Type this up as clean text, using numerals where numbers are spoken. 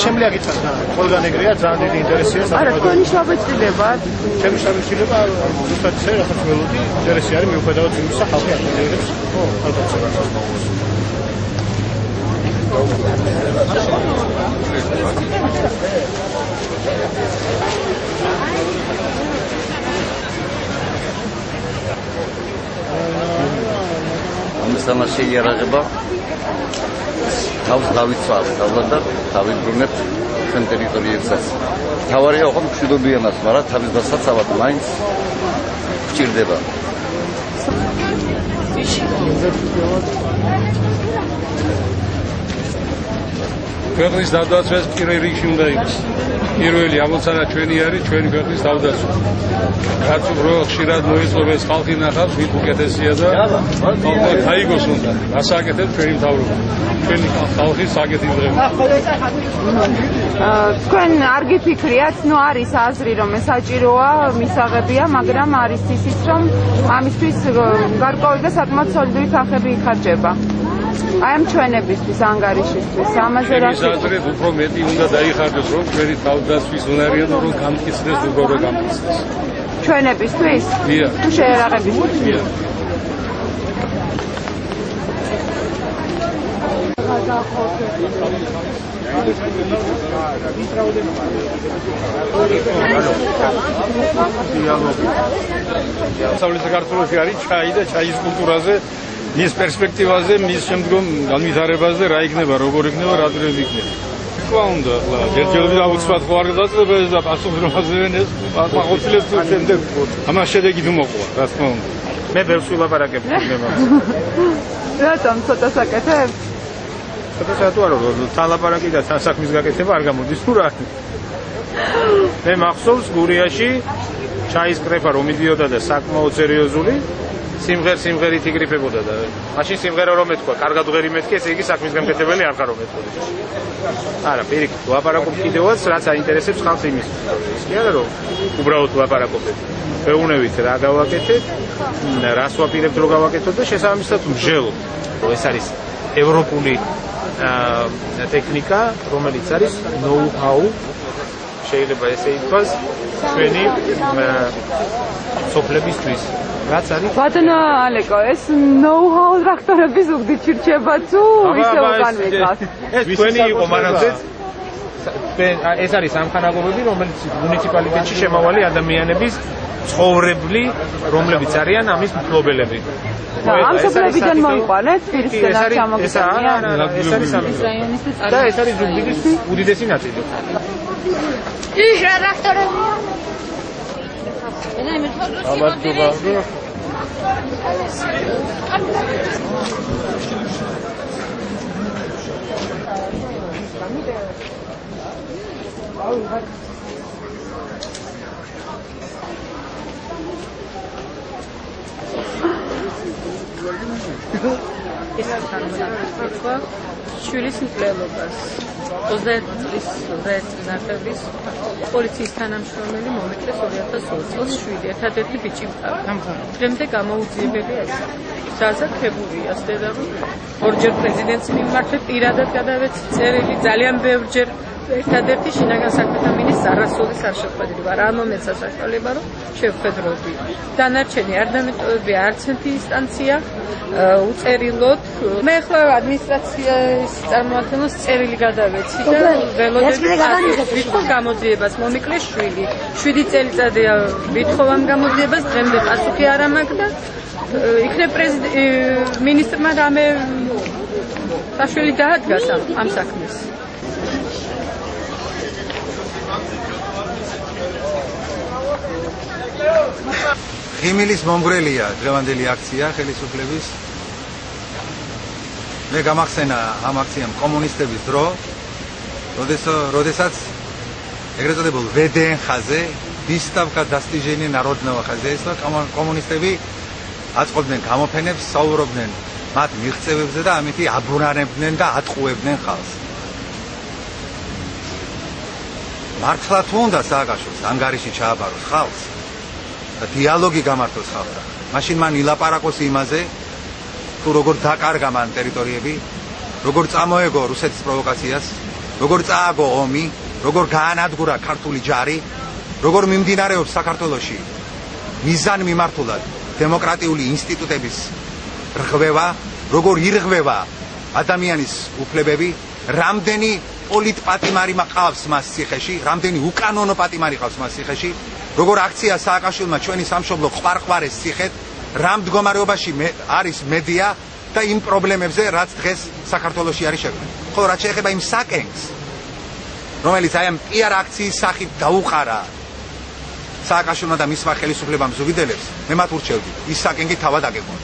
შემიძლია გითხრათ რა, ყველგან ეგრეა, ძალიან დიდი ინტერესია არა, თქვენი შრომეცილება? ჩემი შრომეცილება ზუსტად ისე, რასაც ველოდი, ინტერესი არის მიუხედავად იმისა, ხალხი აკეთებს თავდაცვას. ამისთანავე შეიარაღება თავს დავიცვალ და დავიბრუნებთ ჩვენ ტერიტორიებსაც. თავარია ოღონდ მშვიდობიანას, მაგრამ თავის დასაცავად მაინც გჭირდება. ქვეყნის თავდაცვას პირველ რიგში უნდა იყოს. პირველი ამოცანა ჩვენი არის ჩვენი ქვეყნის თავდაცვა. რაც უფრო ხშირად მოეწყობეს ხალხი ნახავს, ვით უკეთესია და ხალხი გაიგოს უნდა. გასაკეთებს ჩვენი მთავრობა. ჩვენი ხალხის საკეთი დღეები. თქვენ არ გიფიქრიათ, ნუ არის აზრი, რომ საჭიროა, მისაღებია, მაგრამ არის ისიც, რომ ამისთვის გარკვეული და საკმაოდ სოლიდური ხალხები იხარჯება. აი ამ ჩვენებისთვის, ანგარიშისთვის, ამაზე რა აზრით უფრო მეტი უნდა დაიხარჯოს, რომ ჩვენი თავდაცვის უნარიან რომ გამკიცდეს, უბრალოდ გამკიცდეს. ჩვენებისთვის? დიახ. თუ შეერაღებისთვის? დიახ. დასავლეთ საქართველოში არის ჩაი და ჩაის კულტურაზე, მის პერსპექტივაზე, მის შემდგომ განვითარებაზე რა იქნება, როგორ იქნება, რა დროებით იქნება. თქვა უნდა, ახლა ჯერჯერობით აუცილებლად ხო არ დაწყდება ეს და პასუხი რომ აზრენ ეს აუცილებლად თუ შემდეგ ამას შედეგი თუ მოყვა, რა თქმა უნდა. მე ბევრს ვილაპარაკებ თემაზე. რატომ ცოტა საკეთებ? ცოტა საათო არა, თან ლაპარაკი და თან საქმის გაკეთება არ გამოდის თუ რა. მე მახსოვს გურიაში ჩაის კრეფა რომ მიდიოდა და საკმაოდ სერიოზული სიმღერით იგრიფებოდა და მაშინ სიმღერა რომ ეთქვა, კარგად ვღერი მეთქი, ესე იგი საქმის გამკეთებელი არ ხარ რომ ეთქოდეს. არა, პირიქით, ლაპარაკობ კიდევაც, რაც აინტერესებს ხალხს იმის. ის კი არა რომ უბრალოდ ლაპარაკობთ. ვეუნებით რა გავაკეთეთ, რას ვაპირებთ რომ გავაკეთოთ და შესაბამისად ვმჟელობ. ეს არის ევროპული ტექნიკა, რომელიც არის know-how, შეიძლება ესე ითქვას, ჩვენი სოფლებისთვის. რაც არის? ბატონო ალეკო, ეს know-how ტრაქტორების უგდით რჩება თუ ისე უკან ვიყავთ? ეს თქვენი იყო მანამდეც. ეს არის სამხანაგობები, რომელიც მუნიციპალიტეტში შემავალი ადამიანების ცხოვრებლი, რომლებიც არიან ამის მფლობელები. ამ სოფლებიდან მოიყვანეთ პირისგან არ ჩამოგეცანია? ეს არის ამის რაიონისთვის და ეს არის ზუგდიდის უდიდესი ნაწილი. ის ტრაქტორები. აბადობა. ეს თანამდებობა შვილის მკვლელობას 21 წლის ნახევრის პოლიციის თანამშრომელი მომეკლეს 2020 წელს შვილი ერთადერთი ბიჭი მყავდა. დღემდე გამოუძიებელია ეს. დაზარქებულია და ორჯერ პრეზიდენტს მიმართეთ პირადად გადავეცი წერილი ძალიან ბევრჯერ ერთადერთი შინაგან საქმეთა მინისტრს არასოდეს არ შეხვედრივა. რა მომეცა საშუალება რომ შევხვედროდი. დანარჩენი არ დამეტოვებია არც ერთი ინსტანცია უწერილოდ. მე ახლა ადმინისტრაციის წარმოადგენლოს წერილი გადავეცი და ველოდები გამოძიებას მომიკლეს შვილი. 7 წელიწადია ვითხოვ ამ გამოძიებას, დღემდე პასუხი არ ამაქვს და იქნებ მინისტრმა რამე საშველი დაადგას ამ საქმეს. ღიმილის მომგვრელია დღევანდელი აქცია ხელისუფლების. მე გამახსენა ამ აქციამ კომუნისტების დრო, როდესაც ეგრეთ წოდებულ VDNХ-ზე выставка достижений народного хозяйства კომუნისტები აწყობდნენ გამოფენებს, საუბრობდნენ მათ მიღწევებზე და ამით აბრუნებდნენ და ატყუებდნენ ხალხს. მართლა თუ უნდა სააკაშვილს ანგარიში ჩააბაროს ხალხს და დიალოგი გამართოს ხალხთან, მაშინ მან ილაპარაკოს იმაზე, თუ როგორ დაკარგა მან ტერიტორიები, როგორ წამოეგო რუსეთის პროვოკაციას, როგორ წააგო ომი, როგორ გაანადგურა ქართული ჯარი, როგორ მიმდინარეობს საქართველოში მიზანმიმართულად დემოკრატიული ინსტიტუტების რღვევა, როგორ ირღვევა ადამიანის უფლებები, რამდენი პოლიტპატიმარი ყავს მას ციხეში, რამდენი უკანონო პატიმარი ყავს მას ციხეში, როგორ აქცია სააკაშვილმა ჩვენი სამშობლო ყვარყვარეს ციხედ, რა მდგომარეობაში არის მედია და იმ პრობლემებზე, რაც დღეს საქართველოში არის შექმნილი. ხო, რაც შეეხება იმ საკენგს, რომელიც აი ამ პიარ აქციის სახით დაუყარა სააკაშვილმა და მისმა ხელისუფლებამ ზუგდიდელებს, მე მათ ურჩევდი, ის საკენგი თავად აგებონ.